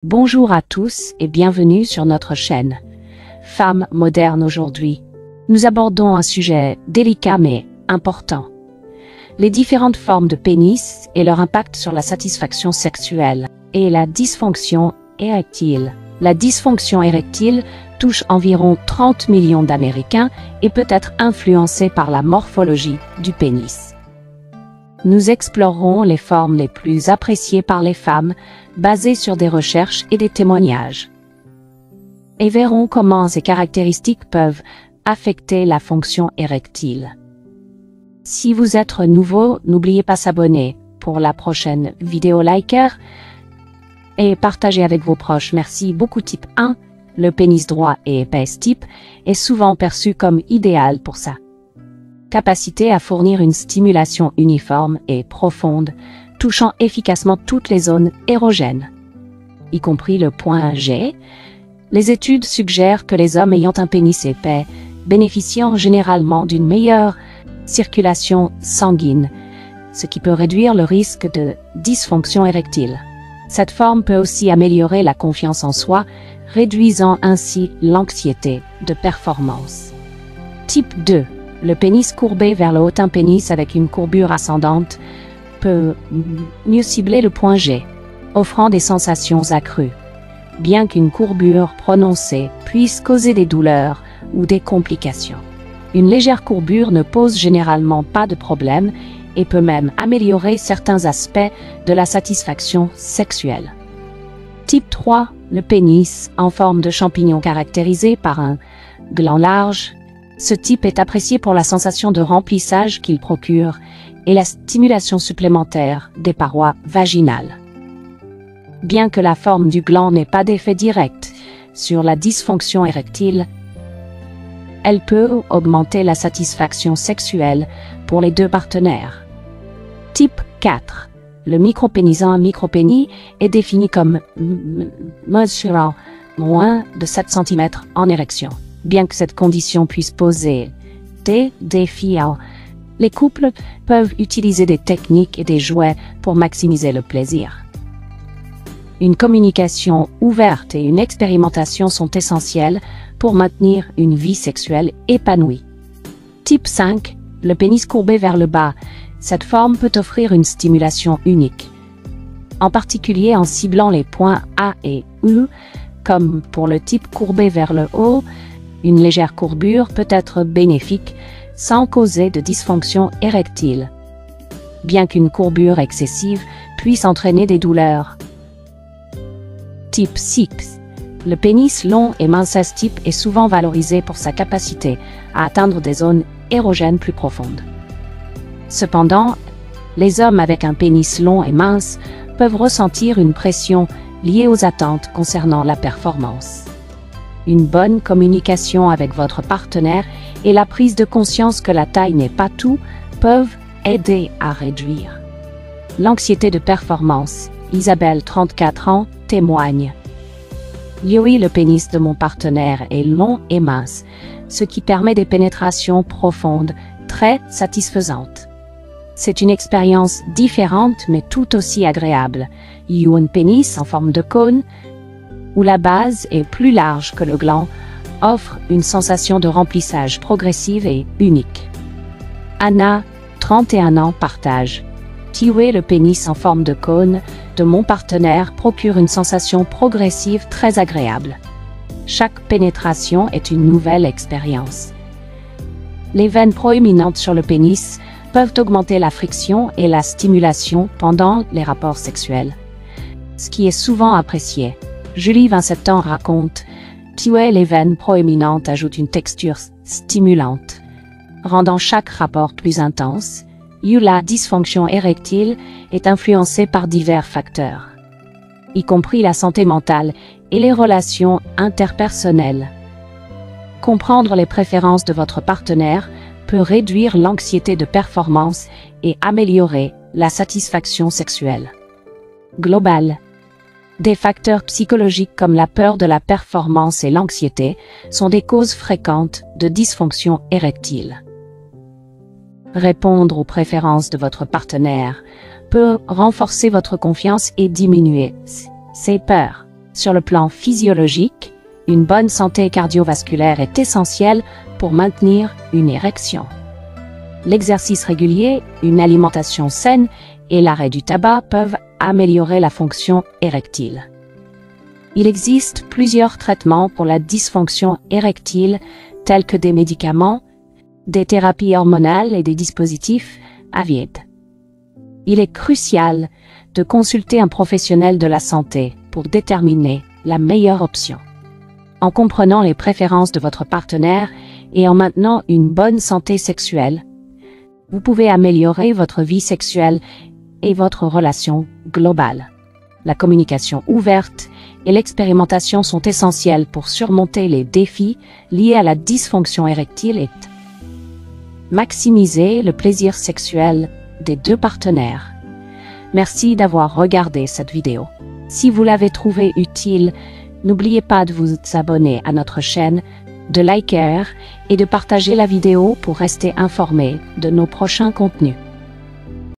Bonjour à tous et bienvenue sur notre chaîne. Femmes modernes aujourd'hui. Nous abordons un sujet délicat mais important. Les différentes formes de pénis et leur impact sur la satisfaction sexuelle et la dysfonction érectile. La dysfonction érectile touche environ 30 millions d'Américains et peut être influencée par la morphologie du pénis. Nous explorerons les formes les plus appréciées par les femmes, basées sur des recherches et des témoignages. Et verrons comment ces caractéristiques peuvent affecter la fonction érectile. Si vous êtes nouveau, n'oubliez pas s'abonner pour la prochaine vidéo, liker et partager avec vos proches. Merci beaucoup. Type 1, le pénis droit et épaisse type est souvent perçu comme idéal pour ça. Capacité à fournir une stimulation uniforme et profonde, touchant efficacement toutes les zones érogènes, y compris le point G. Les études suggèrent que les hommes ayant un pénis épais bénéficient généralement d'une meilleure circulation sanguine, ce qui peut réduire le risque de dysfonction érectile. Cette forme peut aussi améliorer la confiance en soi, réduisant ainsi l'anxiété de performance. Type 2. Le pénis courbé vers le haut. Un pénis avec une courbure ascendante peut mieux cibler le point G, offrant des sensations accrues. Bien qu'une courbure prononcée puisse causer des douleurs ou des complications, une légère courbure ne pose généralement pas de problème et peut même améliorer certains aspects de la satisfaction sexuelle. Type 3. Le pénis en forme de champignon caractérisé par un gland large. Ce type est apprécié pour la sensation de remplissage qu'il procure et la stimulation supplémentaire des parois vaginales. Bien que la forme du gland n'ait pas d'effet direct sur la dysfonction érectile, elle peut augmenter la satisfaction sexuelle pour les deux partenaires. Type 4. Le micropénis. Un micropénis est défini comme mesurant moins de 7 cm en érection. Bien que cette condition puisse poser des défis, les couples peuvent utiliser des techniques et des jouets pour maximiser le plaisir. Une communication ouverte et une expérimentation sont essentielles pour maintenir une vie sexuelle épanouie. Type 5. Le pénis courbé vers le bas. Cette forme peut offrir une stimulation unique, en particulier en ciblant les points A et U, comme pour le type courbé vers le haut. Une légère courbure peut être bénéfique sans causer de dysfonction érectile, bien qu'une courbure excessive puisse entraîner des douleurs. Type 6. Le pénis long et mince. Ce type est souvent valorisé pour sa capacité à atteindre des zones érogènes plus profondes. Cependant, les hommes avec un pénis long et mince peuvent ressentir une pression liée aux attentes concernant la performance. Une bonne communication avec votre partenaire et la prise de conscience que la taille n'est pas tout peuvent aider à réduire l'anxiété de performance. Isabelle, 34 ans, témoigne. Oui, le pénis de mon partenaire est long et mince, ce qui permet des pénétrations profondes, très satisfaisantes. C'est une expérience différente mais tout aussi agréable. Un pénis en forme de cône, où la base est plus large que le gland, offre une sensation de remplissage progressive et unique. Anna, 31 ans, partage. Le pénis en forme de cône de mon partenaire procure une sensation progressive très agréable. Chaque pénétration est une nouvelle expérience. Les veines proéminentes sur le pénis peuvent augmenter la friction et la stimulation pendant les rapports sexuels, ce qui est souvent apprécié. Julie, 27 ans, raconte. Les veines proéminentes ajoutent une texture stimulante, rendant chaque rapport plus intense. La dysfonction érectile est influencée par divers facteurs, y compris la santé mentale et les relations interpersonnelles. Comprendre les préférences de votre partenaire peut réduire l'anxiété de performance et améliorer la satisfaction sexuelle globale. Des facteurs psychologiques comme la peur de la performance et l'anxiété sont des causes fréquentes de dysfonction érectile. Répondre aux préférences de votre partenaire peut renforcer votre confiance et diminuer ses peurs. Sur le plan physiologique, une bonne santé cardiovasculaire est essentielle pour maintenir une érection. L'exercice régulier, une alimentation saine et l'arrêt du tabac peuvent améliorer la fonction érectile. Il existe plusieurs traitements pour la dysfonction érectile, tels que des médicaments, des thérapies hormonales et des dispositifs AVID. Il est crucial de consulter un professionnel de la santé pour déterminer la meilleure option. En comprenant les préférences de votre partenaire et en maintenant une bonne santé sexuelle, vous pouvez améliorer votre vie sexuelle et votre relation globale. La communication ouverte et l'expérimentation sont essentielles pour surmonter les défis liés à la dysfonction érectile et maximiser le plaisir sexuel des deux partenaires. Merci d'avoir regardé cette vidéo. Si vous l'avez trouvée utile, n'oubliez pas de vous abonner à notre chaîne, de liker et de partager la vidéo pour rester informé de nos prochains contenus.